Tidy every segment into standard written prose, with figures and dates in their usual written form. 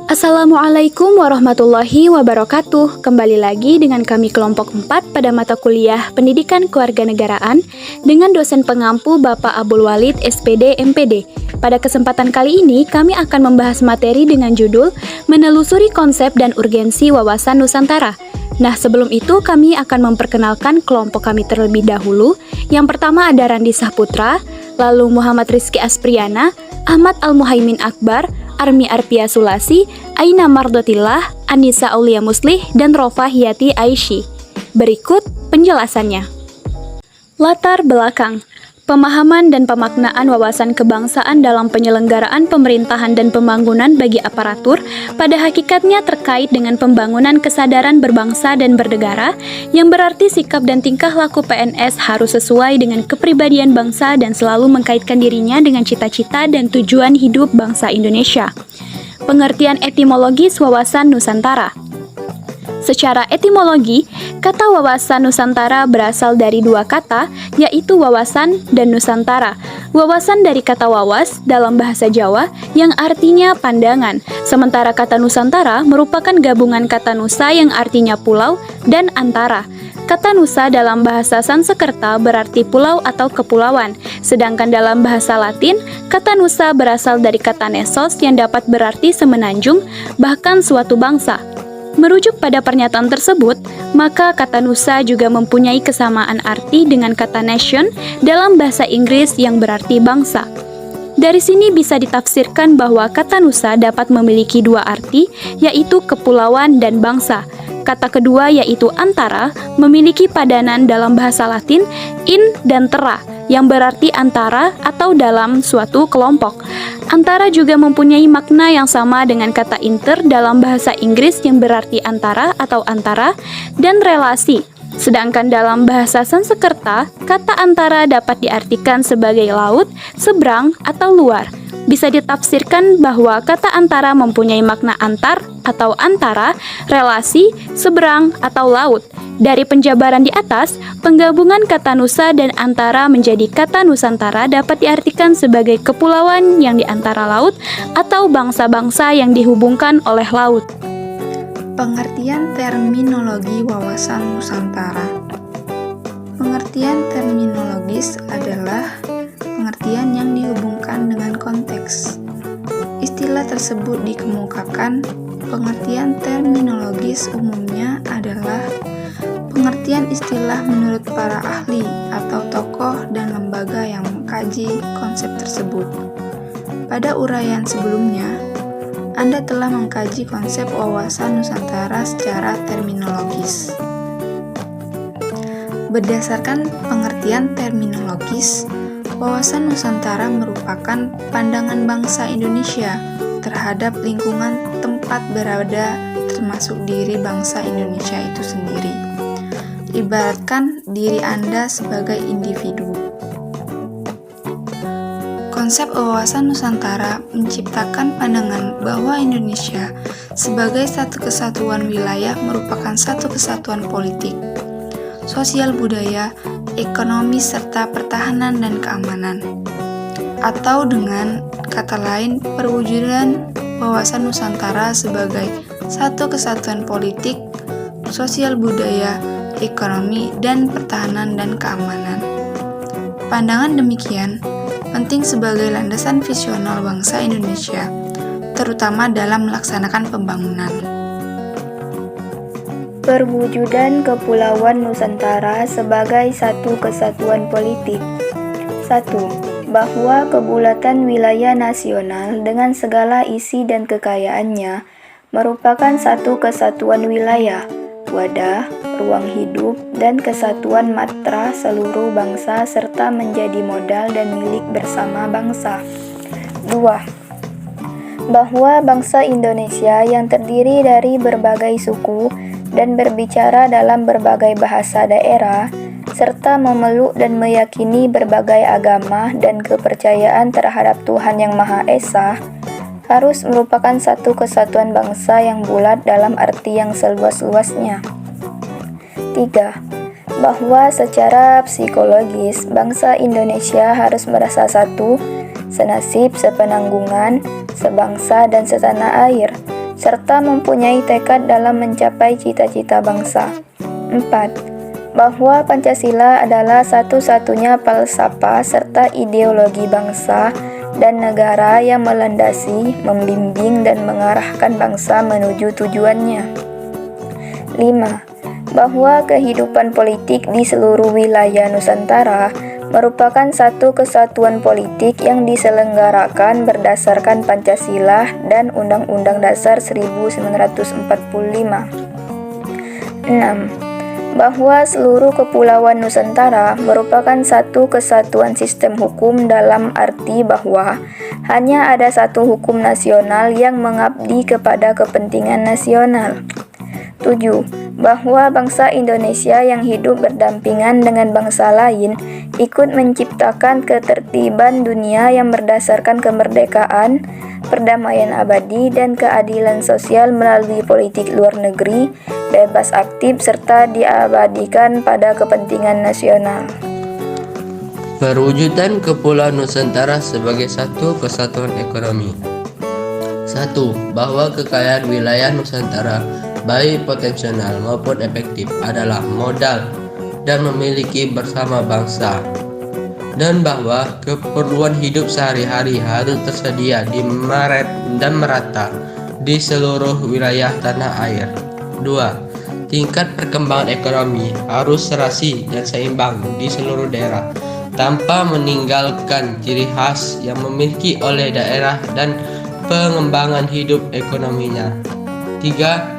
Assalamualaikum warahmatullahi wabarakatuh. Kembali lagi dengan kami kelompok 4 pada mata kuliah Pendidikan Kewarganegaraan dengan dosen pengampu Bapak Abdul Walid SPD MPD. Pada kesempatan kali ini kami akan membahas materi dengan judul Menelusuri Konsep dan Urgensi Wawasan Nusantara. Nah, sebelum itu kami akan memperkenalkan kelompok kami terlebih dahulu. Yang pertama ada Randi Sahputra, lalu Muhammad Rizky Aspriana, Ahmad Al-Muhaimin Akbar, Armi Arpia Sulasi, Aina Mardotillah, Anissa Aulia Muslih, dan Rofa Hiyati Aishi. Berikut penjelasannya. Latar belakang. Pemahaman dan pemaknaan wawasan kebangsaan dalam penyelenggaraan pemerintahan dan pembangunan bagi aparatur pada hakikatnya terkait dengan pembangunan kesadaran berbangsa dan bernegara, yang berarti sikap dan tingkah laku PNS harus sesuai dengan kepribadian bangsa dan selalu mengkaitkan dirinya dengan cita-cita dan tujuan hidup bangsa Indonesia. Pengertian etimologis wawasan Nusantara. Secara etimologi, kata wawasan Nusantara berasal dari dua kata, yaitu wawasan dan Nusantara. Wawasan dari kata wawas dalam bahasa Jawa yang artinya pandangan, sementara kata Nusantara merupakan gabungan kata Nusa yang artinya pulau dan antara. Kata Nusa dalam bahasa Sanskerta berarti pulau atau kepulauan, sedangkan dalam bahasa Latin, kata Nusa berasal dari kata nesos yang dapat berarti semenanjung, bahkan suatu bangsa. Merujuk pada pernyataan tersebut, maka kata Nusa juga mempunyai kesamaan arti dengan kata nation dalam bahasa Inggris yang berarti bangsa. Dari sini bisa ditafsirkan bahwa kata Nusa dapat memiliki dua arti, yaitu kepulauan dan bangsa. Kata kedua yaitu antara memiliki padanan dalam bahasa Latin in dan terra, yang berarti antara atau dalam suatu kelompok. Antara juga mempunyai makna yang sama dengan kata inter dalam bahasa Inggris yang berarti antara atau antara dan relasi. Sedangkan dalam bahasa Sanskerta, kata antara dapat diartikan sebagai laut, seberang, atau luar. Bisa ditafsirkan bahwa kata antara mempunyai makna antar atau antara, relasi, seberang, atau laut. Dari penjabaran di atas, penggabungan kata Nusa dan antara menjadi kata Nusantara dapat diartikan sebagai kepulauan yang di antara laut atau bangsa-bangsa yang dihubungkan oleh laut. Pengertian terminologi wawasan Nusantara. Pengertian terminologis adalah pengertian yang dihubungkan dengan konteks. Istilah tersebut dikemukakan. Pengertian terminologis umumnya adalah pengertian istilah menurut para ahli atau tokoh dan lembaga yang mengkaji konsep tersebut. Pada uraian sebelumnya, Anda telah mengkaji konsep wawasan Nusantara secara terminologis. Berdasarkan pengertian terminologis, wawasan Nusantara merupakan pandangan bangsa Indonesia terhadap lingkungan tempat berada, termasuk diri bangsa Indonesia itu sendiri. Ibaratkan diri Anda sebagai individu. Konsep wawasan Nusantara menciptakan pandangan bahwa Indonesia sebagai satu kesatuan wilayah merupakan satu kesatuan politik, sosial budaya, ekonomi, serta pertahanan dan keamanan. Atau dengan kata lain, perwujudan wawasan Nusantara sebagai satu kesatuan politik, sosial budaya, ekonomi, dan pertahanan dan keamanan. Pandangan demikian penting sebagai landasan visional bangsa Indonesia, terutama dalam melaksanakan pembangunan. Perwujudan Kepulauan Nusantara sebagai satu kesatuan politik. 1. Bahwa kebulatan wilayah nasional dengan segala isi dan kekayaannya merupakan satu kesatuan wilayah, wadah, ruang hidup, dan kesatuan matra seluruh bangsa serta menjadi modal dan milik bersama bangsa. 2. Bahwa bangsa Indonesia yang terdiri dari berbagai suku dan berbicara dalam berbagai bahasa daerah, serta memeluk dan meyakini berbagai agama dan kepercayaan terhadap Tuhan Yang Maha Esa, harus merupakan satu kesatuan bangsa yang bulat dalam arti yang seluas-luasnya. 3. Bahwa secara psikologis, bangsa Indonesia harus merasa satu senasib, sepenanggungan, sebangsa dan setanah air, serta mempunyai tekad dalam mencapai cita-cita bangsa. 4. Bahwa Pancasila adalah satu-satunya falsafah serta ideologi bangsa dan negara yang melandasi, membimbing, dan mengarahkan bangsa menuju tujuannya. 5. Bahwa kehidupan politik di seluruh wilayah Nusantara merupakan satu kesatuan politik yang diselenggarakan berdasarkan Pancasila dan Undang-Undang Dasar 1945. 6. Bahwa seluruh kepulauan Nusantara merupakan satu kesatuan sistem hukum dalam arti bahwa hanya ada satu hukum nasional yang mengabdi kepada kepentingan nasional. 7. Bahwa bangsa Indonesia yang hidup berdampingan dengan bangsa lain ikut menciptakan ketertiban dunia yang berdasarkan kemerdekaan, perdamaian abadi, dan keadilan sosial melalui politik luar negeri, bebas aktif, serta diabadikan pada kepentingan nasional. Perwujudan Kepulauan Nusantara sebagai satu kesatuan ekonomi. 1. Bahwa kekayaan wilayah Nusantara baik potensial maupun efektif adalah modal dan memiliki bersama bangsa, dan bahwa keperluan hidup sehari-hari harus tersedia di dan merata di seluruh wilayah tanah air. 2. Tingkat perkembangan ekonomi harus serasi dan seimbang di seluruh daerah tanpa meninggalkan ciri khas yang memiliki oleh daerah dan pengembangan hidup ekonominya. 3.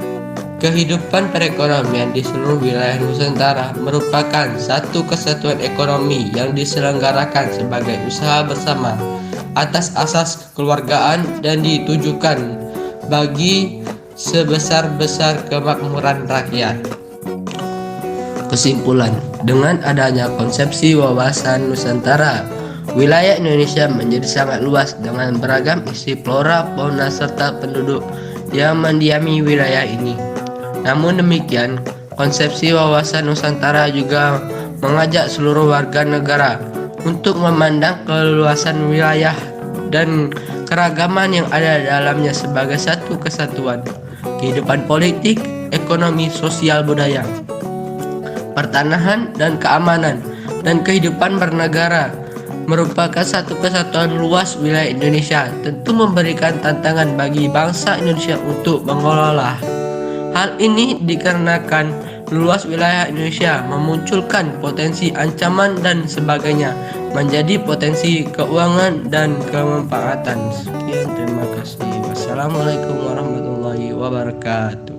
Kehidupan perekonomian di seluruh wilayah Nusantara merupakan satu kesatuan ekonomi yang diselenggarakan sebagai usaha bersama atas asas kekeluargaan dan ditujukan bagi sebesar-besar kemakmuran rakyat. Kesimpulan, dengan adanya konsepsi wawasan Nusantara, wilayah Indonesia menjadi sangat luas dengan beragam isi flora, fauna, serta penduduk yang mendiami wilayah ini. Namun demikian, konsepsi wawasan Nusantara juga mengajak seluruh warga negara untuk memandang keluasan wilayah dan keragaman yang ada dalamnya sebagai satu kesatuan. Kehidupan politik, ekonomi, sosial, budaya, pertanahan, dan keamanan, dan kehidupan bernegara merupakan satu kesatuan luas wilayah Indonesia, tentu memberikan tantangan bagi bangsa Indonesia untuk mengelola. Hal ini dikarenakan luas wilayah Indonesia memunculkan potensi ancaman dan sebagainya, menjadi potensi keuangan dan kemanfaatan. Sekian, terima kasih. Wassalamualaikum warahmatullahi wabarakatuh.